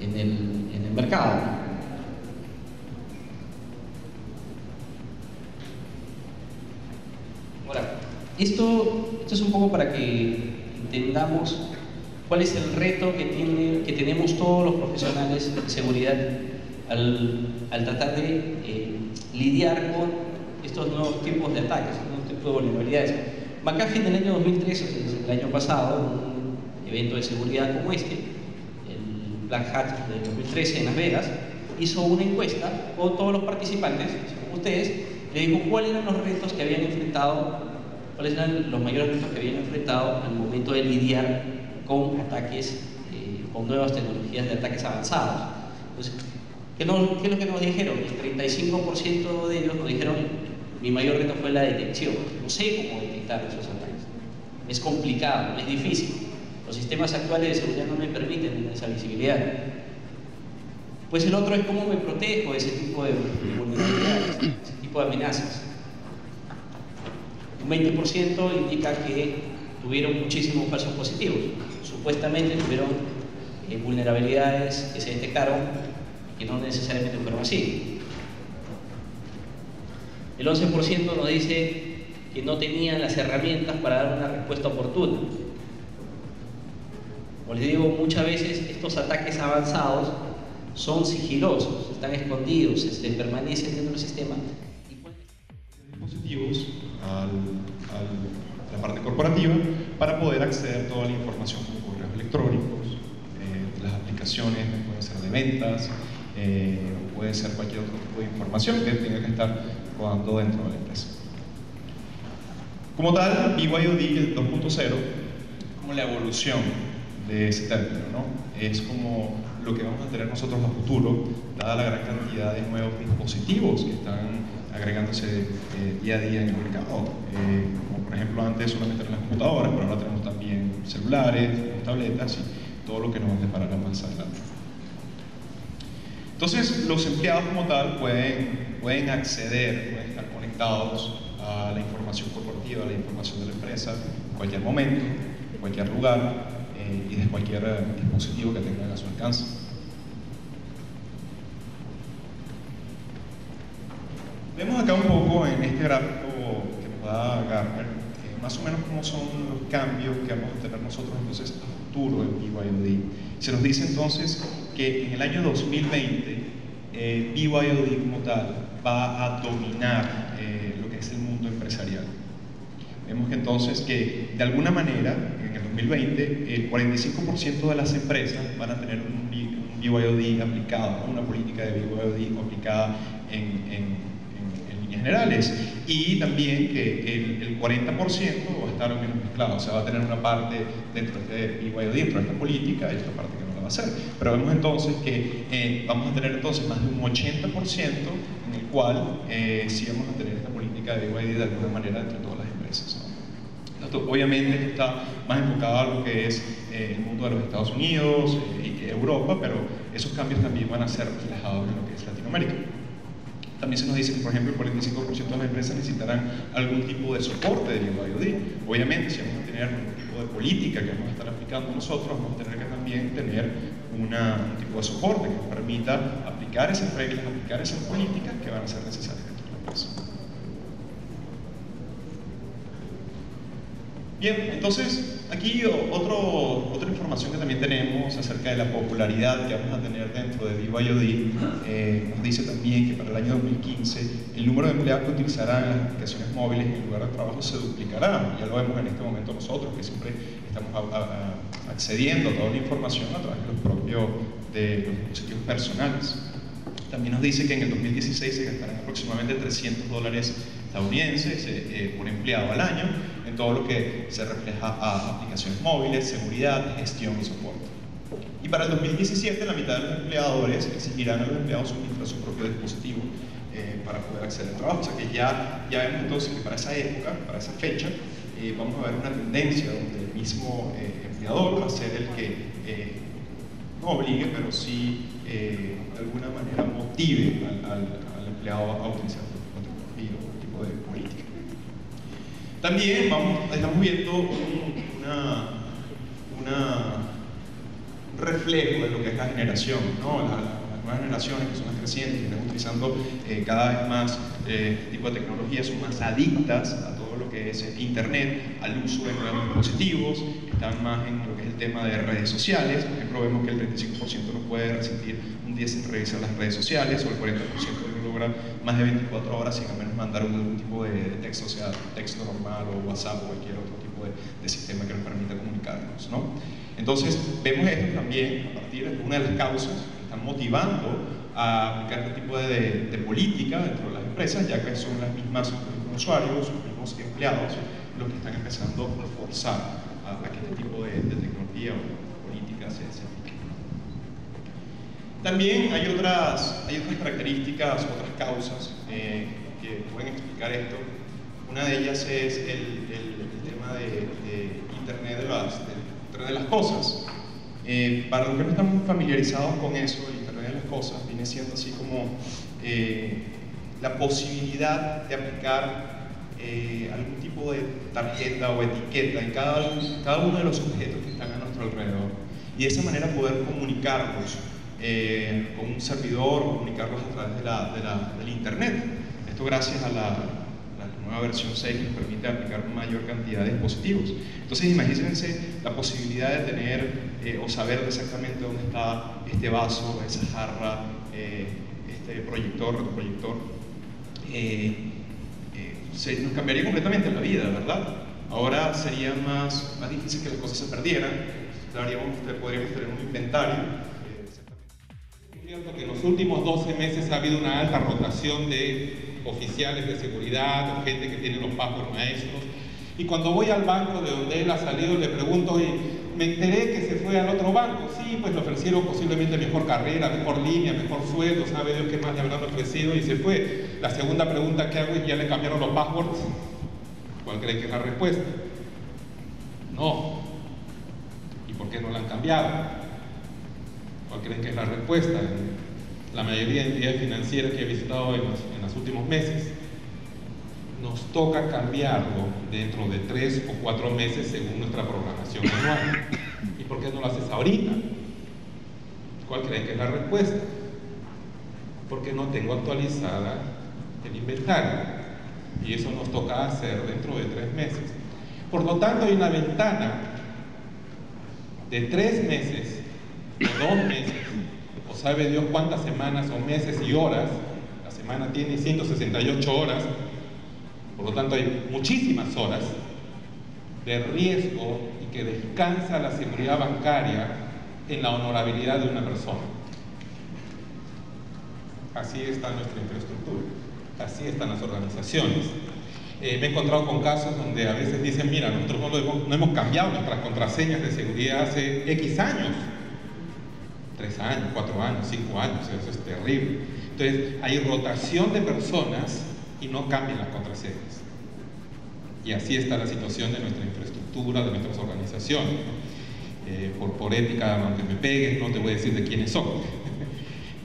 en el mercado. Ahora, esto es un poco para que entendamos cuál es el reto que tenemos todos los profesionales de seguridad al tratar de lidiar con estos nuevos tipos de ataques, nuevos tipos de vulnerabilidades. McAfee en el año 2013, el año pasado, un evento de seguridad como este, el Black Hat del 2013 en Las Vegas, hizo una encuesta con todos los participantes, como ustedes, le dijo cuáles eran los retos que habían enfrentado, cuáles eran los mayores retos que habían enfrentado al momento de lidiar con ataques, con nuevas tecnologías de ataques avanzados. Entonces, ¿qué es lo que nos dijeron? El 35% de ellos nos dijeron: mi mayor reto fue la detección. No sé cómo detectar esos ataques. Es complicado, es difícil. Los sistemas actuales de seguridad no me permiten esa visibilidad. Pues el otro es cómo me protejo de ese tipo de vulnerabilidades, ese tipo de amenazas. Un 20% indica que tuvieron muchísimos falsos positivos. Supuestamente tuvieron vulnerabilidades que se detectaron que no necesariamente fueron así. El 11% nos dice que no tenían las herramientas para dar una respuesta oportuna. Como les digo, muchas veces estos ataques avanzados son sigilosos, están escondidos, permanecen dentro del sistema. Dispositivos a la parte corporativa para poder acceder a toda la información como correos electrónicos, las aplicaciones pueden ser de ventas, o puede ser cualquier otro tipo de información que tenga que estar rodando dentro de la empresa. Como tal, BYOD 2.0 como la evolución de ese término, ¿no? Es como lo que vamos a tener nosotros a futuro, dada la gran cantidad de nuevos dispositivos que están agregándose día a día en el mercado. Como por ejemplo, antes solamente eran las computadoras, pero ahora tenemos también celulares, tabletas y todo lo que nos va a deparar más adelante. Entonces, los empleados como tal pueden acceder, pueden estar conectados a la información corporativa, a la información de la empresa, en cualquier momento, en cualquier lugar y desde cualquier dispositivo que tengan a su alcance. Vemos acá un poco en este gráfico que nos da Gartner, más o menos cómo son los cambios que vamos a tener nosotros entonces a futuro en BYOD. Se nos dice entonces que en el año 2020 BYOD como tal va a dominar lo que es el mundo empresarial. Vemos que entonces que de alguna manera en el 2020 el 45% de las empresas van a tener un BYOD aplicado, una política de BYOD aplicada en líneas generales, y también que el 40% va a estar menos mezclado, o sea, va a tener una parte dentro de este BYOD, dentro de esta política, y otra parte que no la va a hacer. Pero vemos entonces que vamos a tener entonces más de un 80% en el cual sí vamos a tener esta política de BYOD de alguna manera entre todas las empresas, ¿no? Esto obviamente está más enfocado a lo que es el mundo de los Estados Unidos y Europa, pero esos cambios también van a ser reflejados en lo que es Latinoamérica. También se nos dice que, por ejemplo, el 45% de las empresas necesitarán algún tipo de soporte de BYOD. Obviamente, si vamos a tener un tipo de política que vamos a estar aplicando nosotros, vamos a tener que también tener un tipo de soporte que nos permita aplicar esas reglas, aplicar esas políticas que van a ser necesarias dentro de la empresa. Bien, entonces aquí otra información que también tenemos acerca de la popularidad que vamos a tener dentro de BYOD. Nos dice también que para el año 2015 el número de empleados que utilizarán las aplicaciones móviles en el lugar de trabajo se duplicará. Ya lo vemos en este momento nosotros, que siempre estamos accediendo a toda la información a través de los dispositivos personales. También nos dice que en el 2016 se gastarán aproximadamente $300 estadounidenses por empleado al año en todo lo que se refleja a aplicaciones móviles, seguridad, gestión y soporte. Y para el 2017 la mitad de los empleadores exigirán a los empleados suministrar su propio dispositivo para poder acceder al trabajo. O sea que ya vemos entonces que para esa época, para esa fecha, vamos a ver una tendencia donde el mismo empleador va a ser el que no obligue, pero sí de alguna manera motive al empleado a utilizar tecnología o tipo de política. También estamos viendo un reflejo de lo que es la generación, ¿no? Las nuevas generaciones, que son las crecientes, que están utilizando cada vez más tipo de tecnología, son más adictas a todo lo que es Internet, al uso de nuevos dispositivos, están más en lo que es el tema de redes sociales. Por ejemplo, vemos que el 35% no puede resistir un día sin revisar las redes sociales, o el 40% no logra más de 24 horas sin al menos mandar algún tipo de texto, sea texto normal o WhatsApp o cualquier otro tipo de sistema que nos permita comunicarnos, ¿no? Entonces, vemos esto también a partir de una de las causas que están motivando a aplicar este tipo de política dentro de las empresas, ya que son los mismos usuarios, los mismos empleados, los que están empezando a forzar a que este tipo de tecnología o política se aplique. También hay otras características, otras causas que pueden explicar esto. Una de ellas es el tema de Internet de las cosas. Para los que no están familiarizados con eso, el Internet de las cosas viene siendo así como la posibilidad de aplicar algún tipo de tarjeta o etiqueta en cada uno de los objetos que están a nuestro alrededor, y de esa manera poder comunicarlos con un servidor o comunicarlos a través del Internet. Esto gracias a la nueva versión 6 que nos permite aplicar mayor cantidad de dispositivos. Entonces imagínense la posibilidad de tener o saber exactamente dónde está este vaso, esa jarra, este proyector, retroproyector. Nos cambiaría completamente la vida, ¿verdad? Ahora sería más difícil que las cosas se perdieran. Podríamos tener un inventario. Es cierto que en los últimos 12 meses ha habido una alta rotación de oficiales de seguridad, o gente que tiene los passwords maestros, y cuando voy al banco de donde él ha salido le pregunto, oye, me enteré que se fue al otro banco. Sí, pues le ofrecieron posiblemente mejor carrera, mejor línea, mejor sueldo, sabe Dios qué más le habrán ofrecido, y se fue. La segunda pregunta que hago es, ¿ya le cambiaron los passwords? ¿Cuál creen que es la respuesta? No. ¿Y por qué no la han cambiado? ¿Cuál creen que es la respuesta? La mayoría de entidades financieras que he visitado en los últimos meses, nos toca cambiarlo dentro de 3 o 4 meses según nuestra programación anual. ¿Y por qué no lo haces ahorita? ¿Cuál creen que es la respuesta? Porque no tengo actualizada el inventario, y eso nos toca hacer dentro de 3 meses. Por lo tanto, hay una ventana de 3 meses o 2 meses, o sabe Dios cuántas semanas o meses y horas. La semana tiene 168 horas, por lo tanto hay muchísimas horas de riesgo y que descansa la seguridad bancaria en la honorabilidad de una persona. Así está nuestra infraestructura, así están las organizaciones. Me he encontrado con casos donde a veces dicen, mira, nosotros no hemos cambiado nuestras contraseñas de seguridad hace X años. 3 años, 4 años, 5 años, eso es terrible. Entonces, hay rotación de personas y no cambian las contraseñas. Y así está la situación de nuestra infraestructura, de nuestras organizaciones. Por ética, aunque me peguen, no te voy a decir de quiénes son.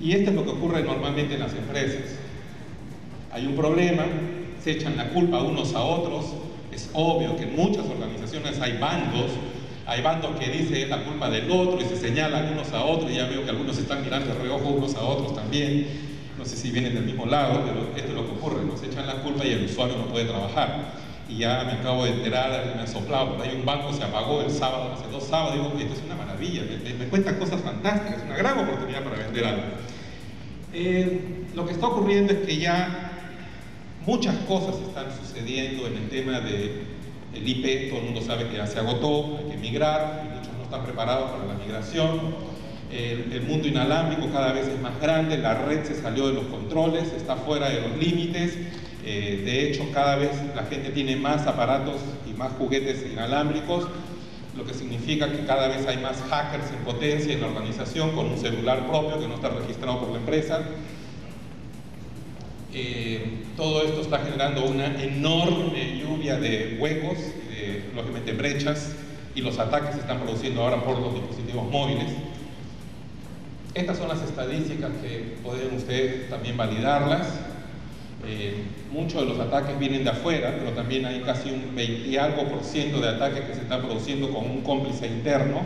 Y esto es lo que ocurre normalmente en las empresas. Hay un problema, se echan la culpa unos a otros. Es obvio que en muchas organizaciones hay bandos que dicen es la culpa del otro y se señalan unos a otros, y ya veo que algunos están mirando de reojo unos a otros también. No sé si vienen del mismo lado, pero esto es lo que ocurre, nos echan la culpa y el usuario no puede trabajar. Y ya me acabo de enterar, alguien me ha soplado, por ahí un banco se apagó el sábado, hace 2 sábados, digo, esto es una maravilla, me cuentan cosas fantásticas, es una gran oportunidad para vender algo. Lo que está ocurriendo es que ya muchas cosas están sucediendo en el tema del IP. Todo el mundo sabe que ya se agotó, hay que migrar, y muchos no están preparados para la migración. El mundo inalámbrico cada vez es más grande, la red se salió de los controles, está fuera de los límites. De hecho, cada vez la gente tiene más aparatos y más juguetes inalámbricos, lo que significa que cada vez hay más hackers en potencia en la organización con un celular propio que no está registrado por la empresa. Todo esto está generando una enorme lluvia de huecos, lógicamente brechas, y los ataques se están produciendo ahora por los dispositivos móviles. Estas son las estadísticas que pueden ustedes también validarlas. Muchos de los ataques vienen de afuera, pero también hay casi un 20 y algo % de ataques que se están produciendo con un cómplice interno.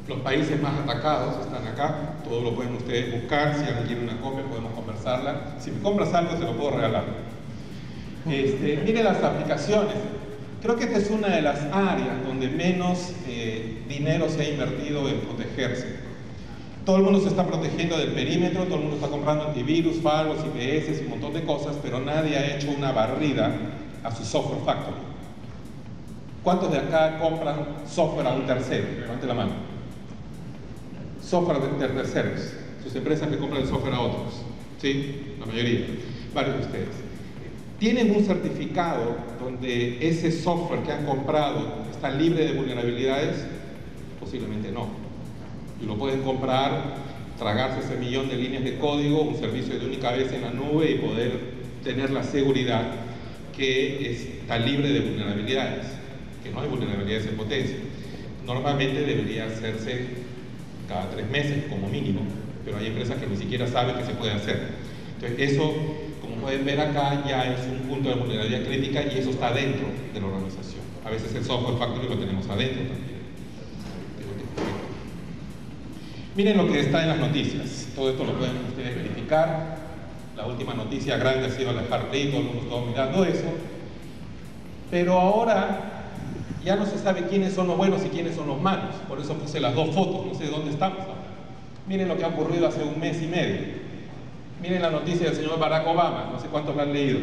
Los países más atacados están acá, todo lo pueden ustedes buscar. Si alguien quiere una copia podemos conversarla. Si me compras algo se lo puedo regalar. Miren las aplicaciones. Creo que esta es una de las áreas donde menos dinero se ha invertido en protegerse. Todo el mundo se está protegiendo del perímetro, todo el mundo está comprando antivirus, firewalls, IPS y un montón de cosas, pero nadie ha hecho una barrida a su software factory. ¿Cuántos de acá compran software a un tercero? Levante la mano. Software de terceros, sus empresas que compran el software a otros. ¿Sí? La mayoría. Varios de ustedes. ¿Tienen un certificado donde ese software que han comprado está libre de vulnerabilidades? Posiblemente no. Y lo pueden comprar, tragarse ese millón de líneas de código, un servicio de única vez en la nube y poder tener la seguridad que está libre de vulnerabilidades, que no hay vulnerabilidades en potencia. Normalmente debería hacerse cada 3 meses como mínimo, pero hay empresas que ni siquiera saben que se puede hacer. Entonces eso, como pueden ver acá, ya es un punto de vulnerabilidad crítica y eso está dentro de la organización. A veces el software factory lo tenemos adentro también. Miren lo que está en las noticias. Todo esto lo pueden ustedes verificar. La última noticia grande ha sido la Hartley, todo el mundo está mirando eso. Pero ahora ya no se sabe quiénes son los buenos y quiénes son los malos. Por eso puse las 2 fotos, no sé dónde estamos ahora. Miren lo que ha ocurrido hace 1 mes y medio. Miren la noticia del señor Barack Obama, no sé cuántos la han leído.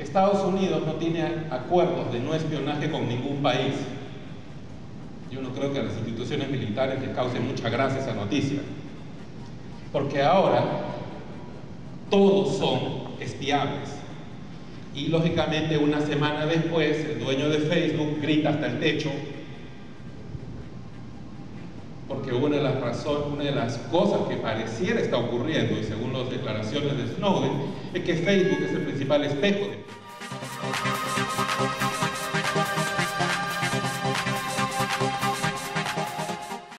Estados Unidos no tiene acuerdos de no espionaje con ningún país. Yo no creo que a las instituciones militares les cause mucha gracia esa noticia, porque ahora todos son espiables. Y lógicamente una semana después el dueño de Facebook grita hasta el techo, porque una de las cosas que pareciera está ocurriendo, y según las declaraciones de Snowden, es que Facebook es el principal espejo de